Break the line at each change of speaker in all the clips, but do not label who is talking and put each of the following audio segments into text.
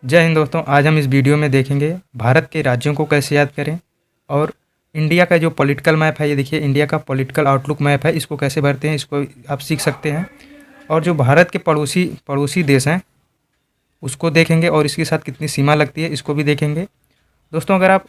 जय हिंद दोस्तों। आज हम इस वीडियो में देखेंगे भारत के राज्यों को कैसे याद करें और इंडिया का जो पॉलिटिकल मैप है, ये देखिए इंडिया का पॉलिटिकल आउटलुक मैप है, इसको कैसे भरते हैं इसको आप सीख सकते हैं। और जो भारत के पड़ोसी पड़ोसी देश हैं उसको देखेंगे और इसके साथ कितनी सीमा लगती है इसको भी देखेंगे। दोस्तों, अगर आप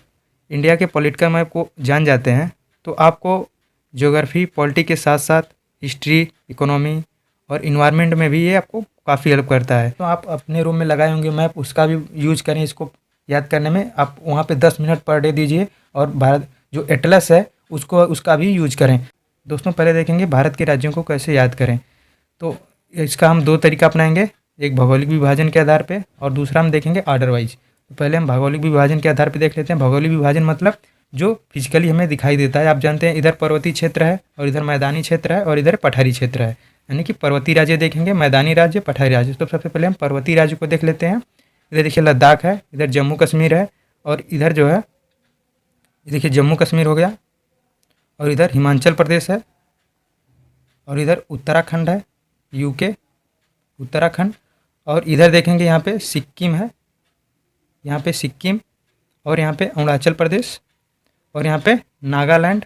इंडिया के पॉलिटिकल मैप को जान जाते हैं तो आपको ज्योग्राफी पॉलिटी के साथ साथ हिस्ट्री, इकोनॉमी और इन्वायरमेंट में भी ये आपको काफ़ी हेल्प करता है। तो आप अपने रूम में लगाए होंगे मैप, उसका भी यूज करें इसको याद करने में। आप वहाँ पे 10 मिनट पर डे दीजिए और भारत जो एटलस है उसका भी यूज करें। दोस्तों, पहले देखेंगे भारत के राज्यों को कैसे याद करें। तो इसका हम 2 तरीका अपनाएंगे, एक भौगोलिक विभाजन के आधार पे और दूसरा हम देखेंगे ऑर्डर वाइज। तो पहले हम भौगोलिक विभाजन के आधार पे देख लेते हैं। भौगोलिक विभाजन मतलब जो फिजिकली हमें दिखाई देता है। आप जानते हैं इधर पर्वतीय क्षेत्र है और इधर मैदानी क्षेत्र है और इधर पठारी क्षेत्र है, यानी कि पर्वतीय राज्य देखेंगे, मैदानी राज्य, पठारी राज्य। तो सबसे पहले हम पर्वतीय राज्य को देख लेते हैं। इधर देखिए लद्दाख है, इधर जम्मू कश्मीर है और इधर जो है देखिए जम्मू कश्मीर हो गया और इधर हिमाचल प्रदेश है और इधर उत्तराखंड है, यूके उत्तराखंड। और इधर देखेंगे यहाँ पे सिक्किम है, यहाँ पे सिक्किम और यहाँ पे अरुणाचल प्रदेश और यहाँ पे नागालैंड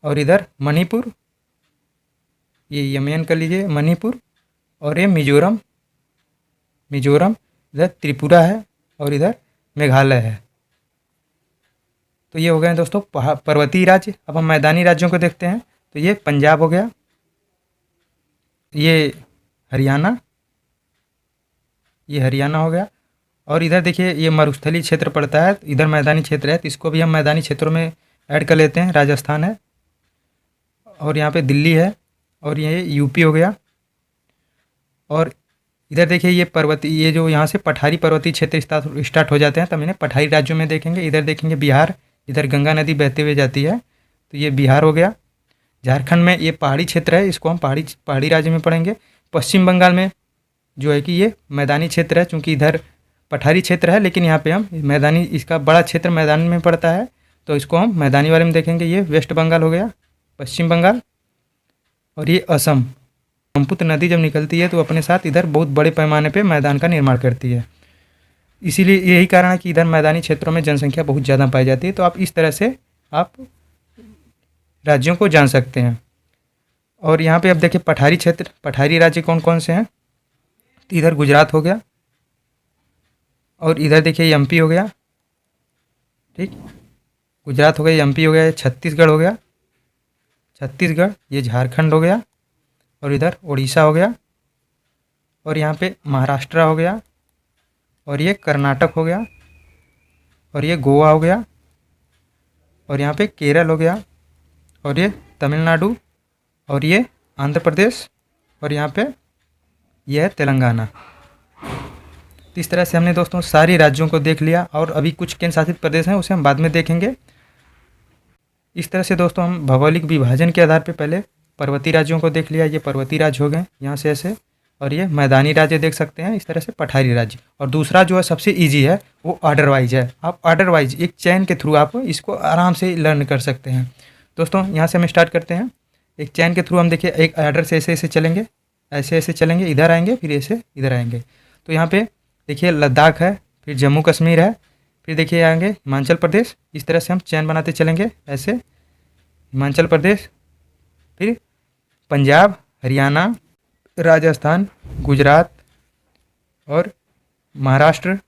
और इधर मणिपुर, ये यमन कर लीजिए मणिपुर और ये मिजोरम, इधर त्रिपुरा है और इधर मेघालय है। तो ये हो गए दोस्तों पर्वतीय राज्य। अब हम मैदानी राज्यों को देखते हैं। तो ये पंजाब हो गया, ये हरियाणा हो गया और इधर देखिए ये मरुस्थलीय क्षेत्र पड़ता है, इधर मैदानी क्षेत्र है, तो इसको भी हम मैदानी क्षेत्रों में ऐड कर लेते हैं। राजस्थान है और यहाँ पे दिल्ली है और ये यूपी हो गया। और इधर देखिए ये जो यहाँ से पठारी पर्वतीय क्षेत्र स्टार्ट हो जाते हैं, तब इन्हें पठारी राज्यों में देखेंगे। इधर देखेंगे बिहार, इधर गंगा नदी बहते हुए जाती है, तो ये बिहार हो गया। झारखंड में ये पहाड़ी क्षेत्र है, इसको हम पहाड़ी राज्य में पढ़ेंगे। पश्चिम बंगाल में जो है कि ये मैदानी क्षेत्र है, चूँकि इधर पठारी क्षेत्र है लेकिन यहाँ पे हम मैदानी, इसका बड़ा क्षेत्र मैदान में पड़ता है, तो इसको हम मैदानी वाले में देखेंगे। ये वेस्ट बंगाल हो गया, पश्चिम बंगाल। और ये असम, ब्रह्मपुत्र नदी जब निकलती है तो अपने साथ इधर बहुत बड़े पैमाने पे मैदान का निर्माण करती है, इसीलिए यही कारण है कि इधर मैदानी क्षेत्रों में जनसंख्या बहुत ज़्यादा पाई जाती है। तो आप इस तरह से आप राज्यों को जान सकते हैं। और यहाँ पे अब देखिए पठारी क्षेत्र, पठारी राज्य कौन कौन से हैं। तो इधर गुजरात हो गया और इधर देखिए एमपी हो गया, ठीक, गुजरात हो गया, एमपी हो गया, छत्तीसगढ़ हो गया, छत्तीसगढ़, ये झारखंड हो गया और इधर उड़ीसा हो गया और यहाँ पे महाराष्ट्र हो गया और ये कर्नाटक हो गया और ये गोवा हो गया और यहाँ पे केरल हो गया और ये तमिलनाडु और ये आंध्र प्रदेश और यहाँ पे ये है तेलंगाना। तो इस तरह से हमने दोस्तों सारी राज्यों को देख लिया और अभी कुछ केंद्र शासित प्रदेश हैं उसे हम बाद में देखेंगे। इस तरह से दोस्तों हम भौगोलिक विभाजन के आधार पर पहले पर्वतीय राज्यों को देख लिया, ये पर्वतीय राज्य हो गए यहाँ से ऐसे, और ये मैदानी राज्य देख सकते हैं इस तरह से पठारी राज्य। और दूसरा जो है सबसे इजी है वो ऑर्डर वाइज है। आप ऑर्डर वाइज एक चैन के थ्रू आप इसको आराम से लर्न कर सकते हैं। दोस्तों, यहाँ से हम स्टार्ट करते हैं। एक चैन के थ्रू हम देखिए एक ऑर्डर से ऐसे ऐसे चलेंगे, ऐसे ऐसे चलेंगे, इधर आएंगे फिर ऐसे इधर आएंगे। तो यहाँ पे देखिए लद्दाख है, फिर जम्मू कश्मीर है, फिर देखिए आएंगे हिमाचल प्रदेश। इस तरह से हम चैन बनाते चलेंगे ऐसे, हिमाचल प्रदेश, फिर पंजाब, हरियाणा, राजस्थान, गुजरात और महाराष्ट्र,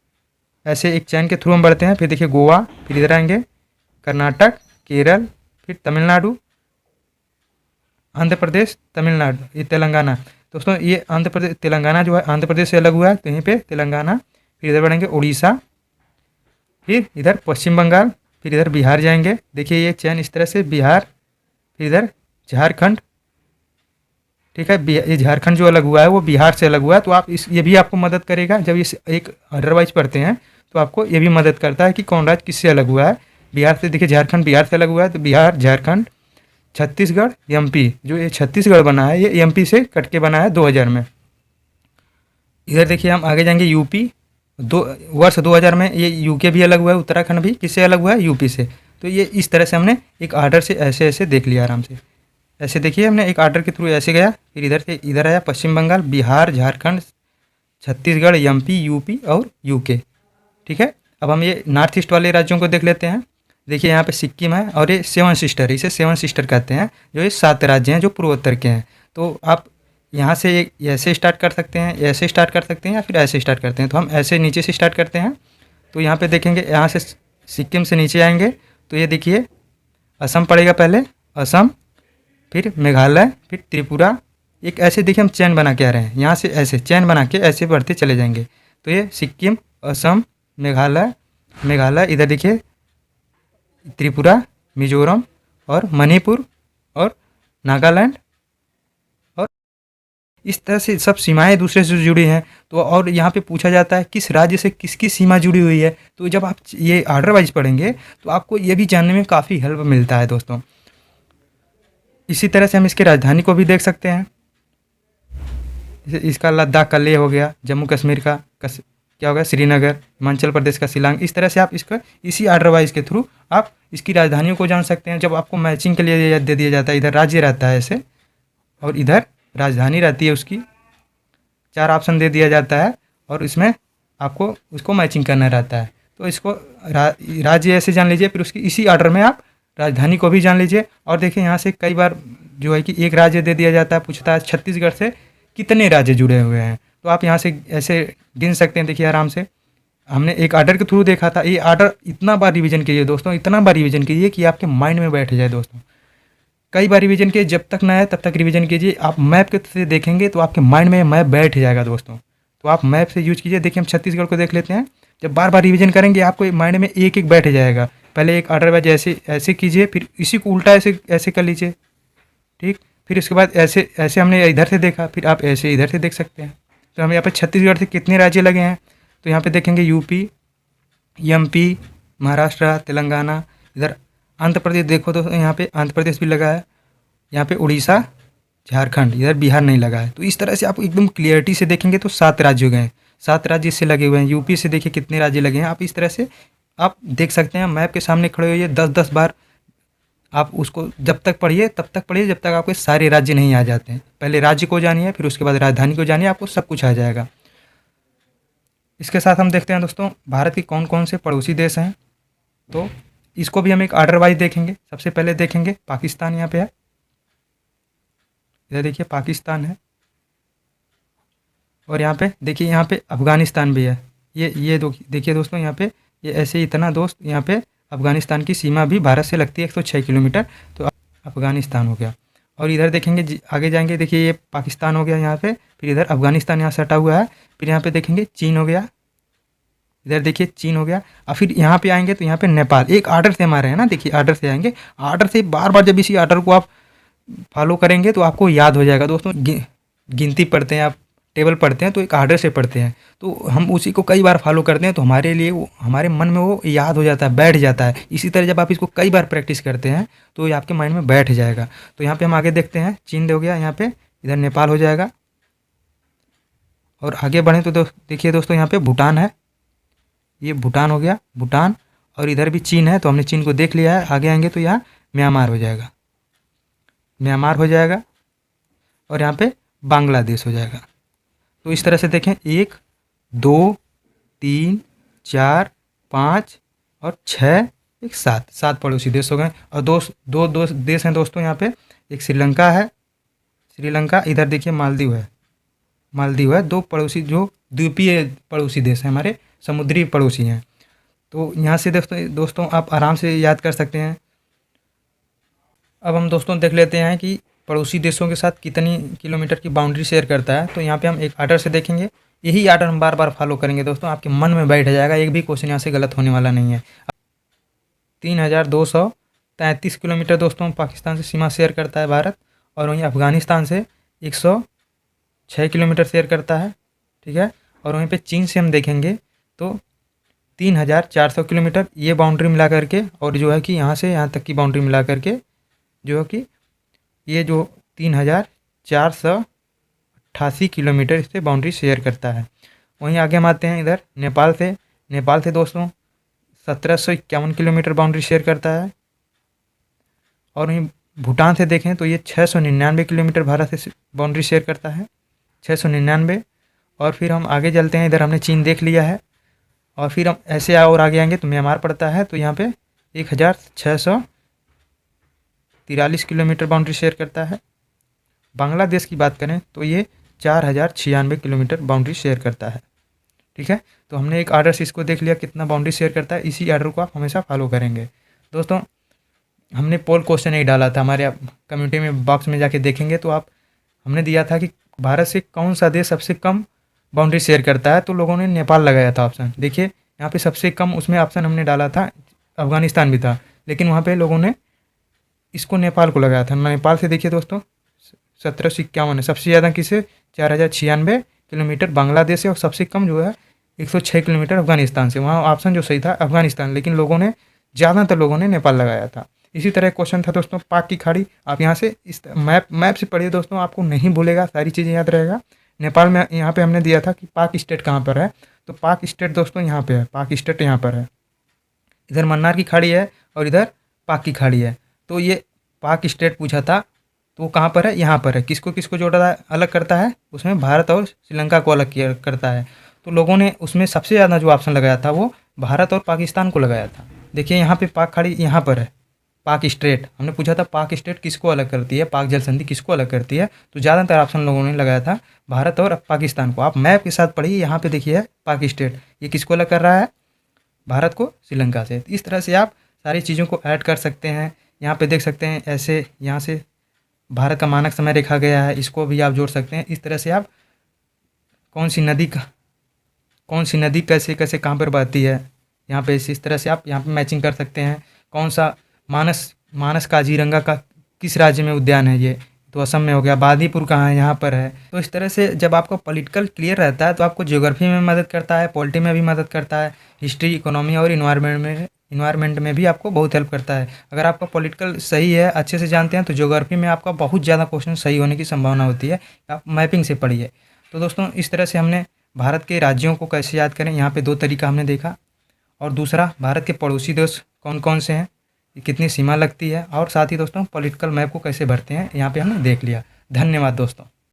ऐसे एक चैन के थ्रू हम बढ़ते हैं। फिर देखिए गोवा, फिर इधर आएंगे कर्नाटक, केरल, फिर तमिलनाडु, आंध्र प्रदेश, तमिलनाडु, ये तेलंगाना। दोस्तों, ये आंध्र प्रदेश, तेलंगाना जो है आंध्र प्रदेश से अलग हुआ है, तो यहीं पे तेलंगाना, फिर इधर बढ़ेंगे उड़ीसा, फिर इधर पश्चिम बंगाल, फिर इधर बिहार जाएंगे। देखिए ये चैन इस तरह से बिहार, फिर इधर झारखंड, ठीक है, ये झारखंड जो अलग हुआ है वो बिहार से अलग हुआ है। तो आप ये भी आपको मदद करेगा जब इस एक अदरवाइज पढ़ते हैं, तो आपको ये भी मदद करता है कि कौन राज्य किससे अलग हुआ है। बिहार से देखिए झारखंड बिहार से अलग हुआ है, तो बिहार, झारखंड, छत्तीसगढ़, एमपी, जो ये छत्तीसगढ़ बना है ये एमपी से कट के बना है 2000 में। इधर देखिए हम आगे जाएंगे यूपी, वर्ष 2000 में ये यूके भी अलग हुआ है, उत्तराखंड भी किससे अलग हुआ है, यूपी से। तो ये इस तरह से हमने एक आर्डर से ऐसे ऐसे देख लिया आराम से। ऐसे देखिए हमने एक आर्डर के थ्रू ऐसे गया, फिर इधर से इधर आया, पश्चिम बंगाल, बिहार, झारखंड, छत्तीसगढ़, एमपी, यूपी और यूके। ठीक है, अब हम ये नॉर्थ ईस्ट वाले राज्यों को देख लेते हैं। देखिए यहाँ पे सिक्किम है और ये सेवन सिस्टर, इसे सेवन सिस्टर कहते हैं, जो ये 7 राज्य हैं जो पूर्वोत्तर के हैं। तो आप यहाँ से ऐसे स्टार्ट कर सकते हैं, ऐसे स्टार्ट कर सकते हैं या फिर ऐसे स्टार्ट करते हैं। तो हम ऐसे नीचे से स्टार्ट करते हैं। तो यहाँ पे देखेंगे, यहाँ से सिक्किम से नीचे आएंगे तो ये देखिए असम पड़ेगा पहले, असम, फिर मेघालय, फिर त्रिपुरा। एक ऐसे देखिए हम चैन बना के आ रहे हैं, यहाँ से ऐसे चैन बना के ऐसे बढ़ते चले जाएंगे। तो ये सिक्किम, असम, मेघालय, मेघालय, इधर देखिए त्रिपुरा, मिजोरम और मणिपुर और नागालैंड, और इस तरह से सब सीमाएं दूसरे से जुड़ी हैं। तो और यहाँ पे पूछा जाता है किस राज्य से किसकी सीमा जुड़ी हुई है। तो जब आप ये आर्डर वाइज पढ़ेंगे तो आपको ये भी जानने में काफ़ी हेल्प मिलता है दोस्तों। इसी तरह से हम इसके राजधानी को भी देख सकते हैं। इसका लद्दाख का लेह हो गया, जम्मू कश्मीर का क्या हो गया श्रीनगर, हिमाचल प्रदेश का शिलांग। इस तरह से आप इसका इसी आर्डर वाइज के थ्रू आप इसकी राजधानियों को जान सकते हैं। जब आपको मैचिंग के लिए दे दिया जाता है, इधर राज्य रहता है ऐसे और इधर राजधानी रहती है उसकी, 4 ऑप्शन दे दिया जाता है और इसमें आपको उसको मैचिंग करना रहता है। तो इसको राज्य ऐसे जान लीजिए, फिर उसकी इसी आर्डर में आप राजधानी को भी जान लीजिए। और देखिए यहाँ से कई बार जो है कि एक राज्य दे दिया जाता है, पूछता है छत्तीसगढ़ से कितने राज्य जुड़े हुए हैं। तो आप यहाँ से ऐसे गिन सकते हैं। देखिए आराम से, हमने एक आर्डर के थ्रू देखा था। ये आर्डर इतना बार रिवीजन कीजिए दोस्तों, इतना बार रिवीजन कीजिए कि आपके माइंड में बैठ जाए दोस्तों। कई बार रिवीजन कीजिए, जब तक ना आए तब तक रिवीजन कीजिए। आप मैप के से देखेंगे तो आपके माइंड में मैप बैठ जाएगा दोस्तों। तो आप मैप से यूज कीजिए। देखिए हम छत्तीसगढ़ को देख लेते हैं। जब बार बार रिवीजन करेंगे आपको माइंड में एक एक बैठ जाएगा। पहले एक आर्डर वाइज ऐसे ऐसे कीजिए, फिर इसी को उल्टा ऐसे ऐसे कर लीजिए। ठीक, फिर उसके बाद ऐसे ऐसे हमने इधर से देखा, फिर आप ऐसे इधर से देख सकते हैं। तो हम यहाँ पे छत्तीसगढ़ से कितने राज्य लगे हैं, तो यहाँ पे देखेंगे यूपी, एमपी, महाराष्ट्र, तेलंगाना, इधर आंध्र प्रदेश देखो तो यहाँ पे आंध्र प्रदेश भी लगा है, यहाँ पे उड़ीसा, झारखंड, इधर बिहार नहीं लगा है। तो इस तरह से आप एकदम क्लियरिटी से देखेंगे तो 7 राज्य हो गए हैं, 7 राज्य इससे लगे हुए हैं। यूपी से देखिए कितने राज्य लगे हैं। आप इस तरह से आप देख सकते हैं। मैप के सामने खड़े होइए, 10-10 बार आप उसको जब तक पढ़िए तब तक पढ़िए जब तक आपके सारे राज्य नहीं आ जाते हैं। पहले राज्य को जानिए, फिर उसके बाद राजधानी को जानिए, आपको सब कुछ आ जाएगा। इसके साथ हम देखते हैं दोस्तों भारत के कौन कौन से पड़ोसी देश हैं। तो इसको भी हम एक आर्डर वाइज देखेंगे। सबसे पहले देखेंगे पाकिस्तान, यहाँ पे है, इधर देखिए पाकिस्तान है। और यहाँ पे देखिए, यहाँ पे अफगानिस्तान भी है। ये देखिए दोस्तों, यहाँ पे ये ऐसे इतना दोस्त, यहाँ पे अफगानिस्तान की सीमा भी भारत से लगती है 106 किलोमीटर। तो अफगानिस्तान हो गया। और इधर देखेंगे आगे जाएंगे, देखिए ये पाकिस्तान हो गया यहाँ पे, फिर इधर अफगानिस्तान यहाँ सटा हुआ है। फिर यहाँ पे देखेंगे चीन हो गया, इधर देखिए चीन हो गया। और फिर यहाँ पे आएंगे तो यहाँ पे नेपाल। एक आर्डर से हमारे है ना, देखिए आर्डर से आएंगे। आर्डर से बार बार जब इसी आर्डर को आप फॉलो करेंगे तो आपको याद हो जाएगा दोस्तों। गिनती पढ़ते हैं आप, टेबल पढ़ते हैं तो एक आर्डर से पढ़ते हैं, तो हम उसी को कई बार फॉलो करते हैं तो हमारे लिए वो हमारे मन में वो याद हो जाता है, बैठ जाता है। इसी तरह जब आप इसको कई बार प्रैक्टिस करते हैं तो ये आपके माइंड में बैठ जाएगा। तो यहाँ पे हम आगे देखते हैं, चीन हो गया यहाँ पे, इधर नेपाल हो जाएगा। और आगे बढ़ें तो देखिए दोस्तों, यहाँ पे भूटान है, ये भूटान हो गया, भूटान। और इधर भी चीन है, तो हमने चीन को देख लिया है। आगे आएंगे तो यहाँ म्यांमार हो जाएगा, म्यांमार हो जाएगा। और यहाँ पे बांग्लादेश हो जाएगा। तो इस तरह से देखें, 1 2 3 4 5 और 6, एक 7 पड़ोसी देश हो गए। और दो देश हैं दोस्तों यहाँ पे, एक श्रीलंका है, श्रीलंका, इधर देखिए मालदीव है, मालदीव है। 2 पड़ोसी जो द्वीपीय पड़ोसी देश हैं, हमारे समुद्री पड़ोसी हैं। तो यहाँ से दोस्तों आप आराम से याद कर सकते हैं। अब हम दोस्तों देख लेते हैं कि पड़ोसी देशों के साथ कितनी किलोमीटर की बाउंड्री शेयर करता है। तो यहाँ पे हम एक आर्डर से देखेंगे, यही आर्डर हम बार बार फॉलो करेंगे दोस्तों, आपके मन में बैठ जाएगा। एक भी क्वेश्चन यहाँ से गलत होने वाला नहीं है। 3233 किलोमीटर दोस्तों पाकिस्तान से सीमा शेयर करता है भारत। और वहीं अफगानिस्तान से 106 किलोमीटर शेयर करता है, ठीक है। और वहीं पे चीन से हम देखेंगे तो 3400 किलोमीटर, ये बाउंड्री मिला करके, और जो है कि यहाँ से यहाँ तक की बाउंड्री मिला करके जो है कि ये जो 3488 किलोमीटर इससे बाउंड्री शेयर करता है। वहीं आगे हम आते हैं इधर नेपाल से दोस्तों 1751 किलोमीटर बाउंड्री शेयर करता है। और वहीं भूटान से देखें तो ये 699 किलोमीटर भारत से बाउंड्री शेयर करता है, 699। और फिर हम आगे चलते हैं। इधर हमने चीन देख लिया है, और फिर हम ऐसे और आगे आएंगे तो म्यांमार पड़ता है। तो यहाँ पे 1643 किलोमीटर बाउंड्री शेयर करता है। बांग्लादेश की बात करें तो ये 4096 किलोमीटर बाउंड्री शेयर करता है। ठीक है, तो हमने एक आर्डर से इसको देख लिया कितना बाउंड्री शेयर करता है। इसी आर्डर को आप हमेशा फॉलो करेंगे। दोस्तों, हमने पोल क्वेश्चन एक डाला था हमारे कम्युनिटी में, बॉक्स में जाके देखेंगे तो आप हमने दिया था कि भारत से कौन सा देश सबसे कम बाउंड्री शेयर करता है, तो लोगों ने नेपाल लगाया था ऑप्शन। देखिए यहाँ पे सबसे कम उसमें ऑप्शन हमने डाला था, अफगानिस्तान भी था, लेकिन वहाँ पे लोगों ने इसको नेपाल को लगाया था। नेपाल से देखिए दोस्तों 1751 है। सबसे ज़्यादा किसे 4096 किलोमीटर बांग्लादेश से, और सबसे कम जो है 106 किलोमीटर अफगानिस्तान से। वहाँ ऑप्शन जो सही था अफगानिस्तान, लेकिन लोगों ने ज़्यादातर लोगों ने नेपाल लगाया था। इसी तरह क्वेश्चन था दोस्तों पाक की खाड़ी। आप यहाँ से इस मैप से पढ़िए दोस्तों, आपको नहीं भूलेगा, सारी चीज़ें याद रहेगा। नेपाल में यहाँ पे हमने दिया था कि पाक स्टेट कहाँ पर है, तो पाक स्टेट दोस्तों यहाँ पे है, पाक स्टेट यहाँ पर है। इधर मन्नार की खाड़ी है और इधर पाक की खाड़ी है। तो ये पाक स्टेट पूछा था, तो वो कहाँ पर है, यहाँ पर है। किसको किसको जोड़ा अलग करता है, उसमें भारत और श्रीलंका को अलग किया करता है। तो लोगों ने उसमें सबसे ज़्यादा जो ऑप्शन लगाया था वो भारत और पाकिस्तान को लगाया था। देखिए यहाँ पे पाक खाड़ी यहाँ पर है, पाक स्टेट हमने पूछा था पाक स्टेट किसको अलग करती है, पाक जल संधि किसको अलग करती है, तो ज़्यादातर ऑप्शन लोगों ने लगाया था भारत और पाकिस्तान को। आप मैप के साथ पढ़िए, यहाँ पे देखिए पाक स्टेट, ये किसको अलग कर रहा है, भारत को श्रीलंका से। इस तरह से आप सारी चीज़ों को ऐड कर सकते हैं। यहाँ पे देख सकते हैं ऐसे, यहाँ से भारत का मानक समय रेखा गया है, इसको भी आप जोड़ सकते हैं। इस तरह से आप कौन सी नदी कैसे कैसे कहाँ पर बहती है, यहाँ पे इस तरह से आप यहाँ पे मैचिंग कर सकते हैं। कौन सा मानस काजीरंगा का किस राज्य में उद्यान है, ये तो असम में हो गया। बादीपुर कहाँ है, यहाँ पर है। तो इस तरह से जब आपका पॉलिटिकल क्लियर रहता है तो आपको ज्योग्राफी में मदद करता है, पॉलिटी में भी मदद करता है, हिस्ट्री, इकोनॉमी और इन्वायरमेंट में भी आपको बहुत हेल्प करता है। अगर आपका पॉलिटिकल सही है, अच्छे से जानते हैं, तो ज्योग्राफी में आपका बहुत ज़्यादा क्वेश्चन सही होने की संभावना होती है। आप मैपिंग से पढ़िए। तो दोस्तों इस तरह से हमने भारत के राज्यों को कैसे याद करें, यहाँ पे 2 तरीका हमने देखा, और दूसरा भारत के पड़ोसी देश कौन कौन से हैं, कितनी सीमा लगती है, और साथ ही दोस्तों पॉलिटिकल मैप को कैसे भरते हैं यहाँ पे हमने देख लिया। धन्यवाद दोस्तों।